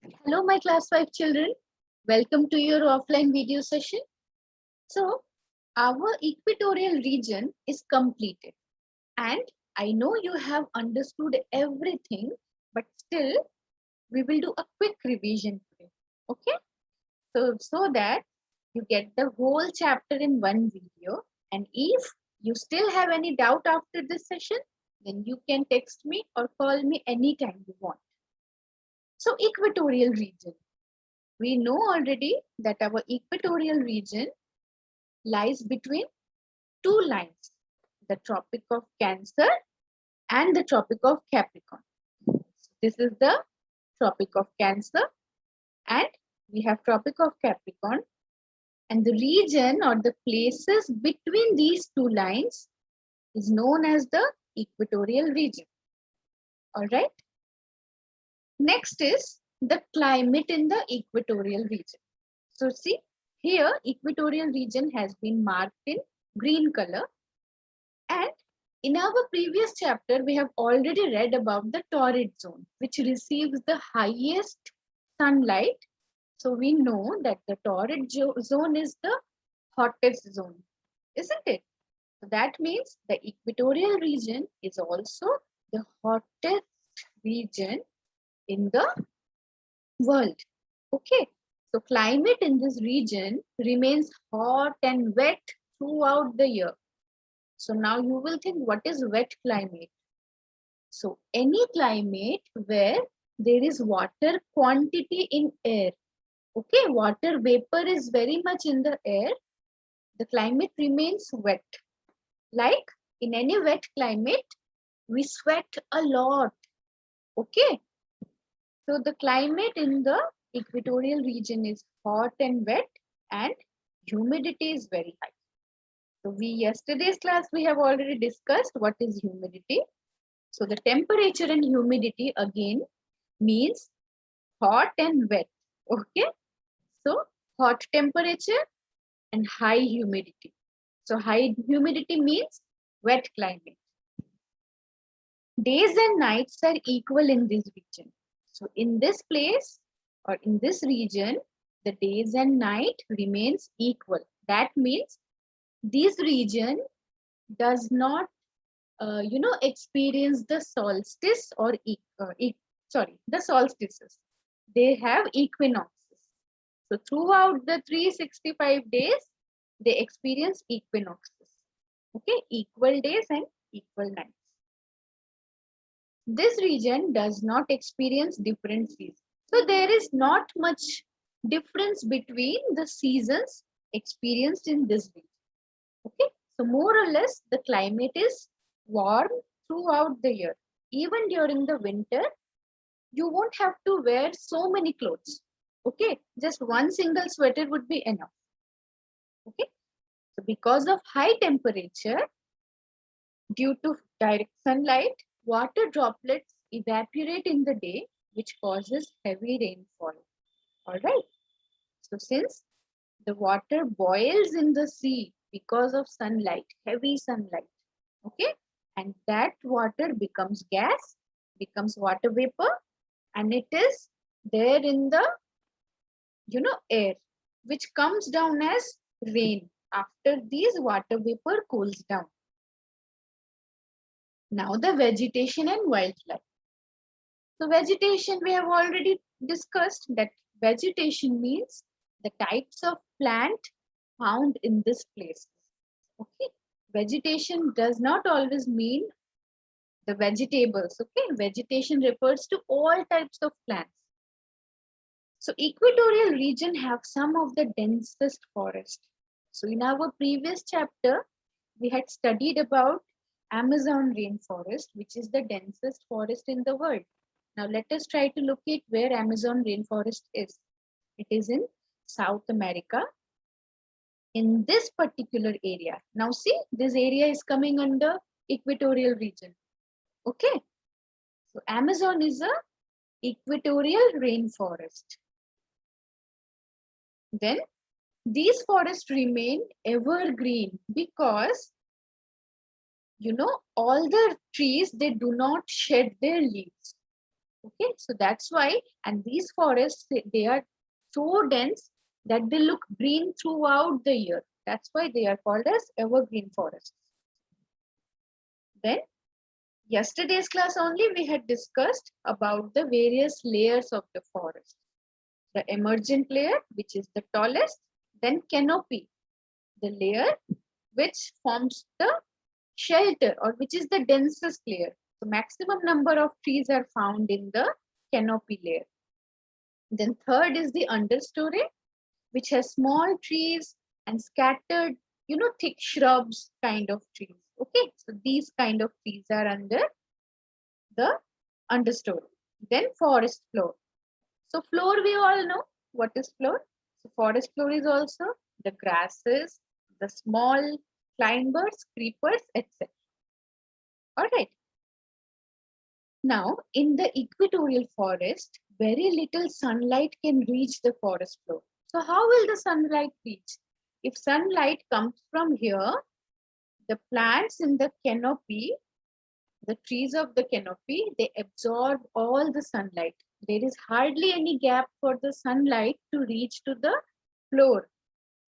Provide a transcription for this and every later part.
Hello, my class 5 children. Welcome to your offline video session. So, our equatorial region is completed, and I know you have understood everything, but still, we will do a quick revision today. Okay? So that you get the whole chapter in one video, and if you still have any doubt after this session, then you can text me or call me anytime you want. So, equatorial region. We know already that our equatorial region lies between two lines, the Tropic of Cancer and the Tropic of Capricorn. This is the Tropic of Cancer and we have Tropic of Capricorn, and the region or the places between these two lines is known as the equatorial region. All right. Next is the climate in the equatorial region. So see, here equatorial region has been marked in green color, and in our previous chapter we have already read about the torrid zone, which receives the highest sunlight. So we know that the torrid zone is the hottest zone, isn't it? So that means the equatorial region is also the hottest region in the world. Okay, so climate in this region remains hot and wet throughout the year. So now you will think, what is wet climate? So any climate where there is water quantity in air. Okay, water vapor is very much in the air. The climate remains wet. Like in any wet climate, we sweat a lot. Okay, so the climate in the equatorial region is hot and wet, and humidity is very high. So yesterday's class we have already discussed what is humidity. So the temperature and humidity again means hot and wet. Okay, so hot temperature and high humidity. So high humidity means wet climate. Days and nights are equal in this region. So in this place or in this region, the days and night remains equal. That means this region does not experience the solstice or the solstices. They have equinoxes. So throughout the 365 days, they experience equinoxes. Okay, equal days and equal nights. This region does not experience different seasons. So there is not much difference between the seasons experienced in this region. Okay, so more or less the climate is warm throughout the year. Even during the winter, you won't have to wear so many clothes. Okay, just one single sweater would be enough. Okay, so because of high temperature, due to direct sunlight, water droplets evaporate in the day, which causes heavy rainfall. All right. So since the water boils in the sea because of sunlight, heavy sunlight, okay, and that water becomes gas, becomes water vapor, and it is there in the air, which comes down as rain after these water vapor cools down. Now the vegetation and wildlife. So vegetation, we have already discussed that vegetation means the types of plant found in this place. Okay, vegetation does not always mean the vegetables. Okay, vegetation refers to all types of plants. So equatorial region have some of the densest forest. So in our previous chapter, we had studied about Amazon rainforest, which is the densest forest in the world. Now let us try to locate where Amazon rainforest is. It is in South America, in this particular area. Now see, this area is coming under equatorial region. Okay, so Amazon is a equatorial rainforest. Then these forests remain evergreen because all the trees, they do not shed their leaves. Okay, so that's why, and these forests, they are so dense that they look green throughout the year. That's why they are called as evergreen forests. Then yesterday's class only we had discussed about the various layers of the forest. The emergent layer, which is the tallest, then canopy, the layer which forms the shelter or which is the densest layer. So maximum number of trees are found in the canopy layer. Then third is the understory, which has small trees and scattered, thick shrubs kind of trees. Okay, so these kind of trees are under the understory. Then forest floor. So floor we all know. What is floor? So forest floor is also the grasses, the small climbers, creepers, etc. All right. Now, in the equatorial forest, very little sunlight can reach the forest floor. So how will the sunlight reach? If sunlight comes from here, the plants in the canopy, the trees of the canopy, they absorb all the sunlight. There is hardly any gap for the sunlight to reach to the floor.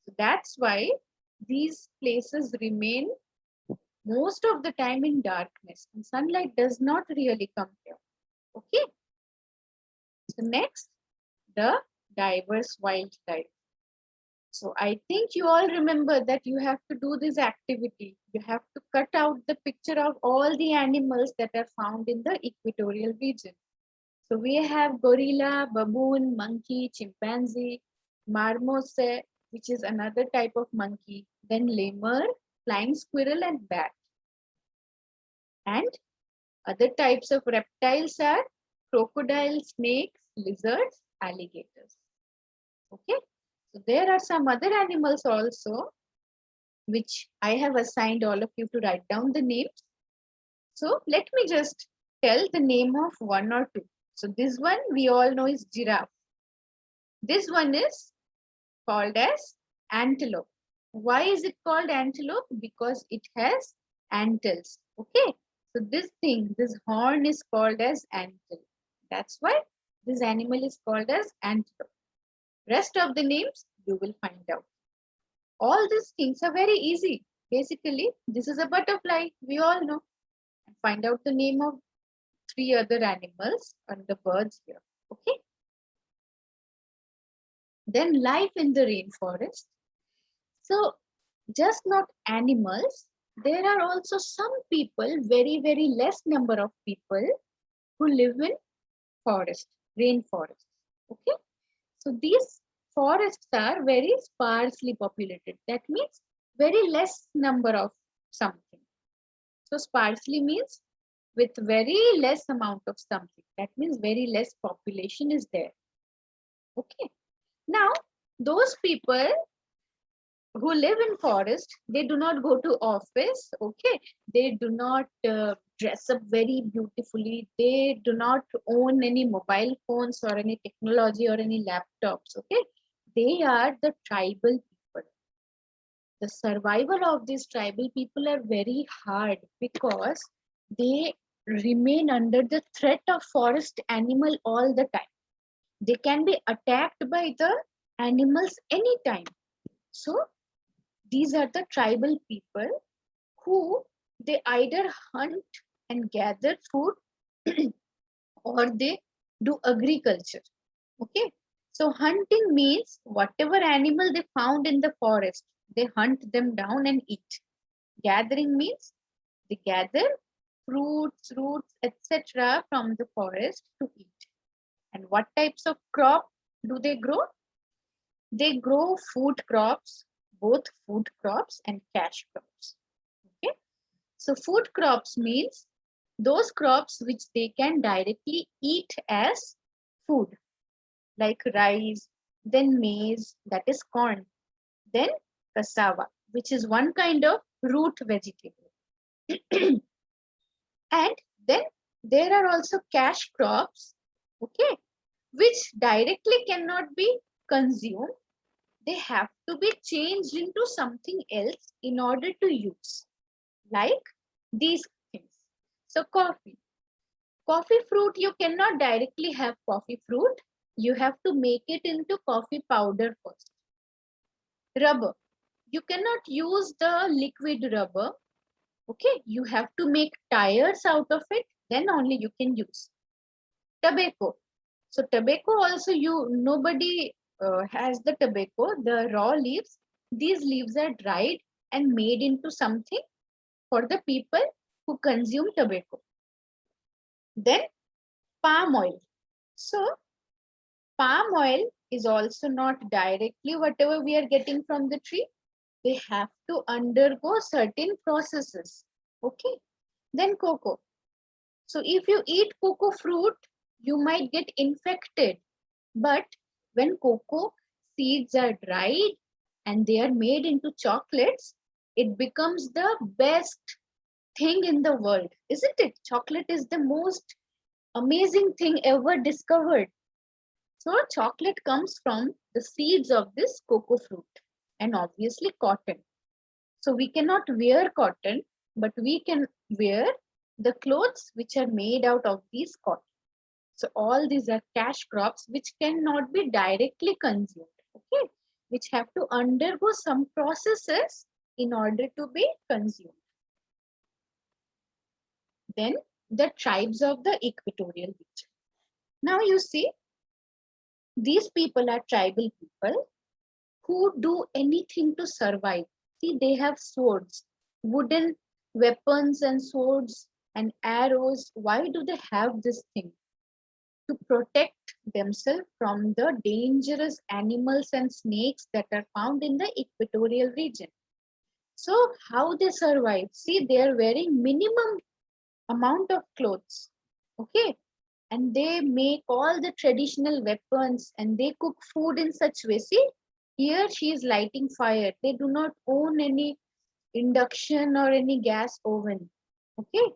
So that's why these places remain most of the time in darkness, and sunlight does not really come here. Okay. So next, the diverse wildlife. So I think you all remember that you have to do this activity. You have to cut out the picture of all the animals that are found in the equatorial region. So we have gorilla, baboon, monkey, chimpanzee, marmoset, which is another type of monkey, then lemur, flying squirrel, and bat. And other types of reptiles are crocodiles, snakes, lizards, alligators. Okay, so there are some other animals also, which I have assigned all of you to write down the names. So let me just tell the name of one or two. So this one we all know is giraffe. This one is called as antelope. Why is it called antelope? Because it has antlers. Okay. So this thing, this horn is called as antelope. That's why this animal is called as antelope. Rest of the names you will find out. All these things are very easy. Basically, this is a butterfly. We all know. And find out the name of 3 other animals and the birds here. Okay. Then life in the rainforest. So just not animals, there are also some people, very, very less number of people who live in forest, rainforest. Okay. So these forests are very sparsely populated. That means very less number of something. So sparsely means with very less amount of something. That means very less population is there. Okay. Now, those people who live in forest, they do not go to office. Okay. They do not dress up very beautifully. They do not own any mobile phones or any technology or any laptops. Okay. They are the tribal people. The survival of these tribal people are very hard because they remain under the threat of forest animal all the time. They can be attacked by the animals anytime. So these are the tribal people who they either hunt and gather food or they do agriculture. Okay. So hunting means whatever animal they found in the forest, they hunt them down and eat. Gathering means they gather fruits, roots, etc. from the forest to eat. And what types of crop do they grow? They grow food crops, both food crops and cash crops. Okay. So food crops means those crops which they can directly eat as food, like rice, then maize, that is corn, then cassava, which is one kind of root vegetable. And then there are also cash crops, okay, which directly cannot be consumed. They have to be changed into something else in order to use, like these things. So coffee. Coffee fruit, you cannot directly have coffee fruit. You have to make it into coffee powder first. Rubber, you cannot use the liquid rubber. Okay, you have to make tires out of it, then only you can use. Tobacco. So tobacco also, nobody has the tobacco, the raw leaves. These leaves are dried and made into something for the people who consume tobacco. Then palm oil. So palm oil is also not directly whatever we are getting from the tree. They have to undergo certain processes. Okay. Then cocoa. So if you eat cocoa fruit, you might get infected. But when cocoa seeds are dried and they are made into chocolates, it becomes the best thing in the world, isn't it? Chocolate is the most amazing thing ever discovered. So chocolate comes from the seeds of this cocoa fruit and obviously cotton. So we cannot wear cotton, but we can wear the clothes which are made out of these cotton. So all these are cash crops which cannot be directly consumed, okay? Which have to undergo some processes in order to be consumed. Then the tribes of the equatorial region. Now you see, these people are tribal people who do anything to survive. See, they have swords, wooden weapons and swords and arrows. Why do they have this thing? To protect themselves from the dangerous animals and snakes that are found in the equatorial region. So how they survive? See, they are wearing minimum amount of clothes. Okay. And they make all the traditional weapons and they cook food in such way. See, here she is lighting fire. They do not own any induction or any gas oven. Okay.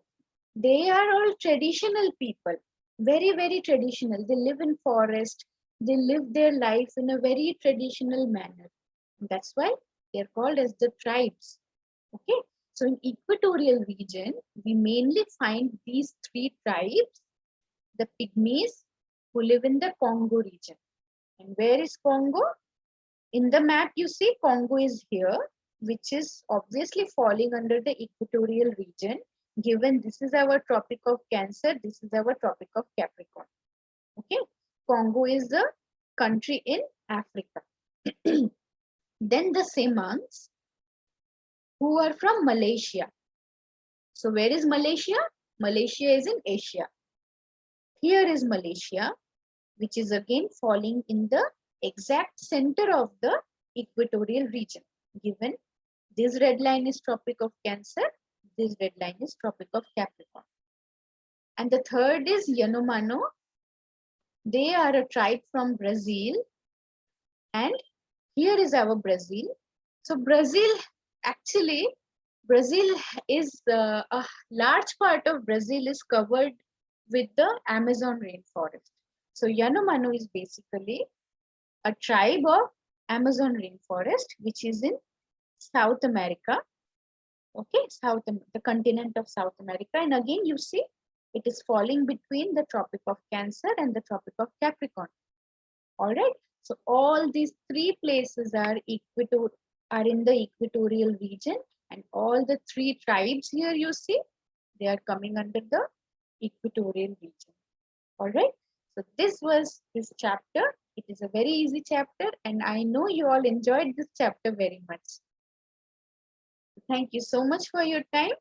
They are all traditional people, very, very traditional. They live in forest. They live their life in a very traditional manner. That's why they're called as the tribes. Okay. So in equatorial region, we mainly find these three tribes, the Pygmies who live in the Congo region. And where is Congo? In the map, you see Congo is here, which is obviously falling under the equatorial region. Given this is our Tropic of Cancer, this is our Tropic of Capricorn. Okay, Congo is the country in Africa. Then the Semans, who are from Malaysia. So where is Malaysia? Malaysia is in Asia. Here is Malaysia, which is again falling in the exact center of the equatorial region. Given this red line is Tropic of Cancer, this red line is Tropic of Capricorn. And the third is Yanomamo. They are a tribe from Brazil. And here is our Brazil. So Brazil, actually, Brazil is a large part of Brazil is covered with the Amazon rainforest. So Yanomamo is basically a tribe of Amazon rainforest, which is in South America. Okay, the continent of South America. And again, you see, it is falling between the Tropic of Cancer and the Tropic of Capricorn. All right. So all these three places are in the equatorial region, and all the three tribes here you see, they are coming under the equatorial region. All right. So this was this chapter. It is a very easy chapter, and I know you all enjoyed this chapter very much. Thank you so much for your time.